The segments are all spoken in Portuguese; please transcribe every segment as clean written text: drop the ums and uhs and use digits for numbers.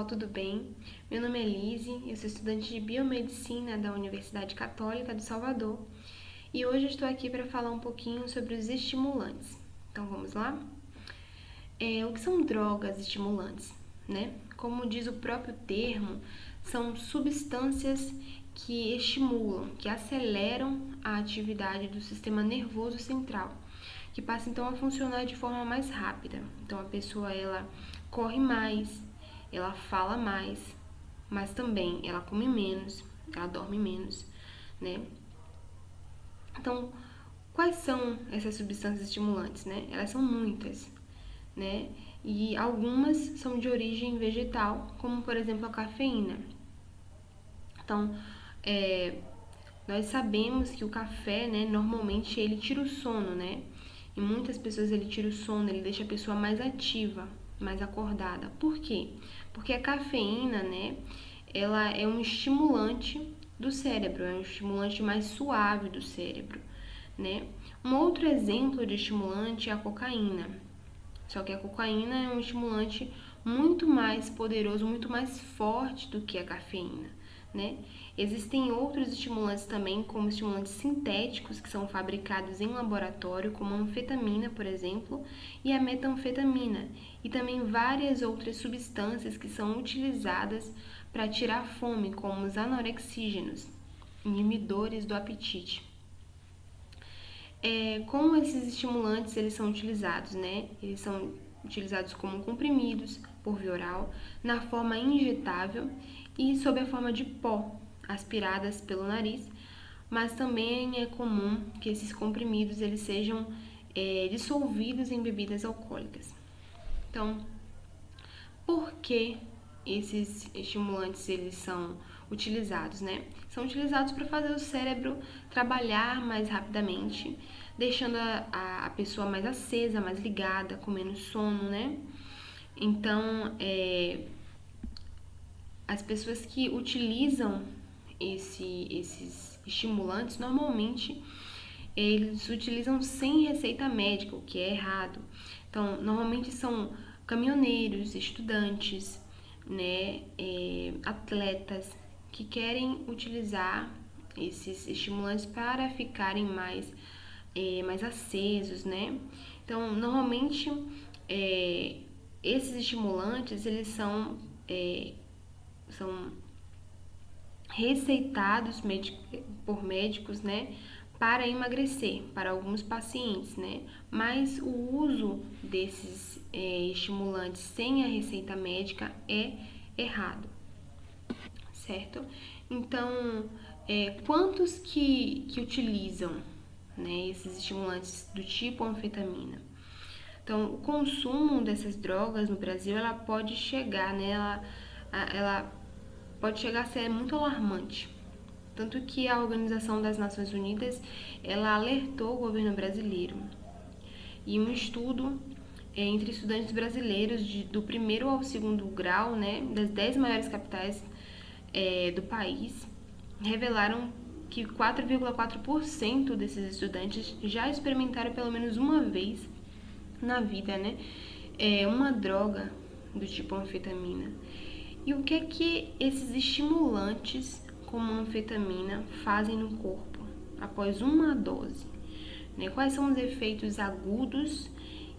pessoal, tudo bem? Meu nome é Lise, eu sou estudante de Biomedicina da Universidade Católica de Salvador e hoje eu estou aqui para falar um pouquinho sobre os estimulantes. Então vamos lá? O que são drogas estimulantes, né? Como diz o próprio termo, são substâncias que estimulam, que aceleram a atividade do sistema nervoso central, que passa então a funcionar de forma mais rápida. Então a pessoa ela corre mais, ela fala mais, mas também ela come menos, ela dorme menos, né? Então, quais são essas substâncias estimulantes, né? Elas são muitas, né? E algumas são de origem vegetal, como por exemplo a cafeína. Então, nós sabemos que o café, né, normalmente ele tira o sono, né? E muitas pessoas ele tira o sono, ele deixa a pessoa mais ativa, mais acordada. Por quê? Porque a cafeína, né, ela é um estimulante do cérebro, é um estimulante mais suave do cérebro, né? Um outro exemplo de estimulante é a cocaína. Só que a cocaína é um estimulante muito mais poderoso, muito mais forte do que a cafeína, né? Existem outros estimulantes também, como estimulantes sintéticos, que são fabricados em laboratório, como a anfetamina, por exemplo, e a metanfetamina, e também várias outras substâncias que são utilizadas para tirar fome, como os anorexígenos, inibidores do apetite. Como esses estimulantes eles são utilizados, né? Eles são utilizados como comprimidos por via oral, na forma injetável e sob a forma de pó, aspiradas pelo nariz, mas também é comum que esses comprimidos eles sejam dissolvidos em bebidas alcoólicas. Então, por que esses estimulantes eles são utilizados, né? São utilizados para fazer o cérebro trabalhar mais rapidamente, deixando a pessoa mais acesa, mais ligada, com menos sono, né? Então, as pessoas que utilizam esses estimulantes, normalmente eles utilizam sem receita médica, o que é errado. Então, normalmente são caminhoneiros, estudantes, né, atletas que querem utilizar esses estimulantes para ficarem mais acesos, né? Então, normalmente esses estimulantes eles são receitados por médicos, né, para emagrecer, para alguns pacientes, né, mas o uso desses estimulantes sem a receita médica é errado, certo? Então, quantos que utilizam, né, esses estimulantes do tipo anfetamina? Então, o consumo dessas drogas no Brasil, ela pode chegar, né, ela pode chegar a ser muito alarmante. Tanto que a Organização das Nações Unidas, ela alertou o governo brasileiro. E um estudo entre estudantes brasileiros do primeiro ao segundo grau, né, das 10 maiores capitais do país, revelaram que 4,4% desses estudantes já experimentaram pelo menos uma vez na vida, né, uma droga do tipo anfetamina. E o que é que esses estimulantes, como a anfetamina, fazem no corpo após uma dose? Né? Quais são os efeitos agudos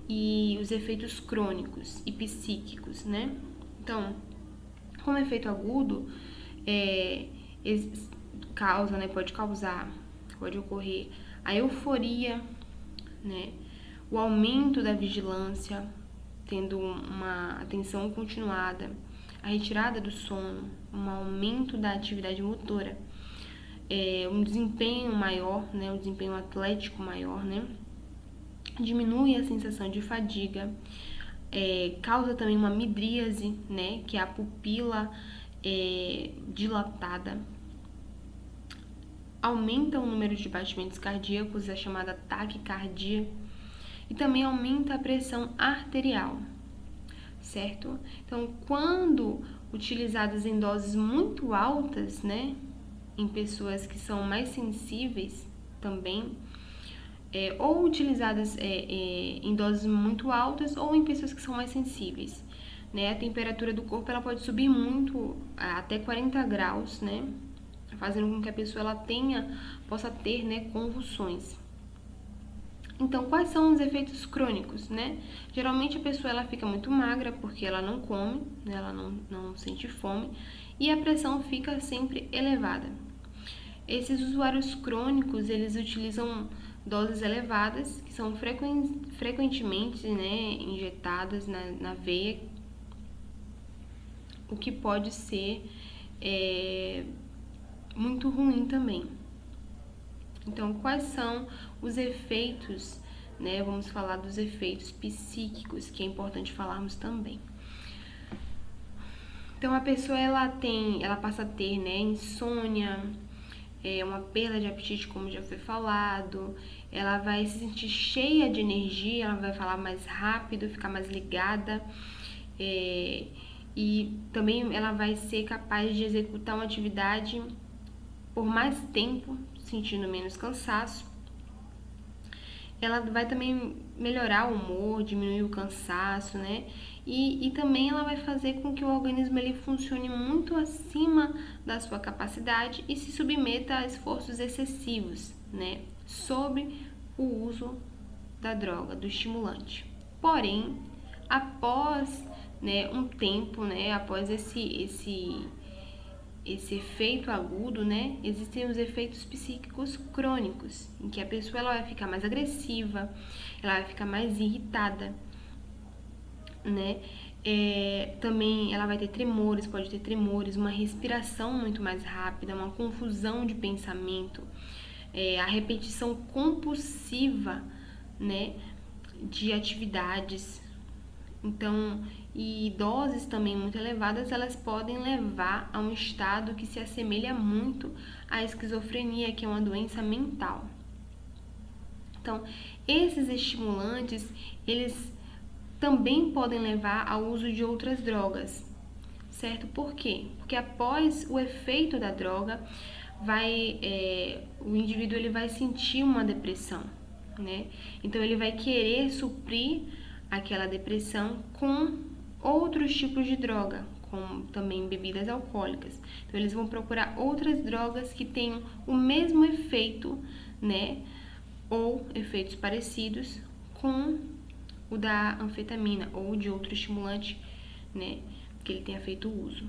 e os efeitos crônicos e psíquicos, né? Então, como efeito agudo, causa, né, pode ocorrer a euforia, né, o aumento da vigilância, tendo uma atenção continuada, a retirada do sono, um aumento da atividade motora, um desempenho maior, né, um desempenho atlético maior, né, diminui a sensação de fadiga, causa também uma midríase, né, que é a pupila dilatada, aumenta o número de batimentos cardíacos, a chamada taquicardia, e também aumenta a pressão arterial, certo? Então, quando utilizadas em doses muito altas, né, em pessoas que são mais sensíveis também, ou utilizadas em doses muito altas ou em pessoas que são mais sensíveis, né? A temperatura do corpo ela pode subir muito, até 40 graus, né? Fazendo com que a pessoa possa ter, né, convulsões. Então, quais são os efeitos crônicos, né? Geralmente a pessoa ela fica muito magra porque ela não come, né? Ela não sente fome e a pressão fica sempre elevada. Esses usuários crônicos, eles utilizam doses elevadas, que são frequentemente, né, injetadas na veia, o que pode ser muito ruim também. Então, quais são os efeitos, né? Vamos falar dos efeitos psíquicos, que é importante falarmos também. Então, a pessoa ela passa a ter, né, insônia, uma perda de apetite, como já foi falado, ela vai se sentir cheia de energia, ela vai falar mais rápido, ficar mais ligada, e também ela vai ser capaz de executar uma atividade por mais tempo, sentindo menos cansaço. Ela vai também melhorar o humor, diminuir o cansaço, né? E também ela vai fazer com que o organismo ele funcione muito acima da sua capacidade e se submeta a esforços excessivos, né? Sobre o uso da droga, do estimulante. Porém, após, né, um tempo, né, após esse efeito agudo, né, existem os efeitos psíquicos crônicos, em que a pessoa ela vai ficar mais agressiva, ela vai ficar mais irritada, né, também ela vai ter tremores, pode ter tremores, uma respiração muito mais rápida, uma confusão de pensamento, a repetição compulsiva, né, de atividades. Então, e doses também muito elevadas, elas podem levar a um estado que se assemelha muito à esquizofrenia, que é uma doença mental. Então, esses estimulantes, eles também podem levar ao uso de outras drogas, certo? Por quê? Porque após o efeito da droga, o indivíduo ele vai sentir uma depressão, né? Então, ele vai querer suprir aquela depressão com outros tipos de droga, como também bebidas alcoólicas. Então, eles vão procurar outras drogas que tenham o mesmo efeito, né? Ou efeitos parecidos com o da anfetamina ou de outro estimulante, né? Que ele tenha feito uso.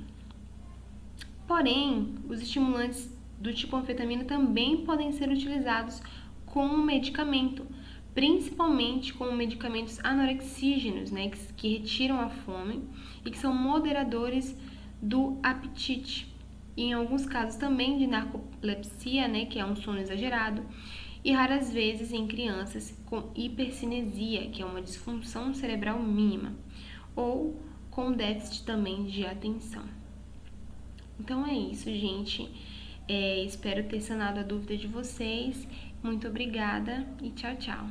Porém, os estimulantes do tipo anfetamina também podem ser utilizados como medicamento, principalmente com medicamentos anorexígenos, né, que retiram a fome e que são moderadores do apetite. E em alguns casos também de narcolepsia, né, que é um sono exagerado, e raras vezes em crianças com hipercinesia, que é uma disfunção cerebral mínima, ou com déficit também de atenção. Então é isso, gente. Espero ter sanado a dúvida de vocês. Muito obrigada e tchau, tchau.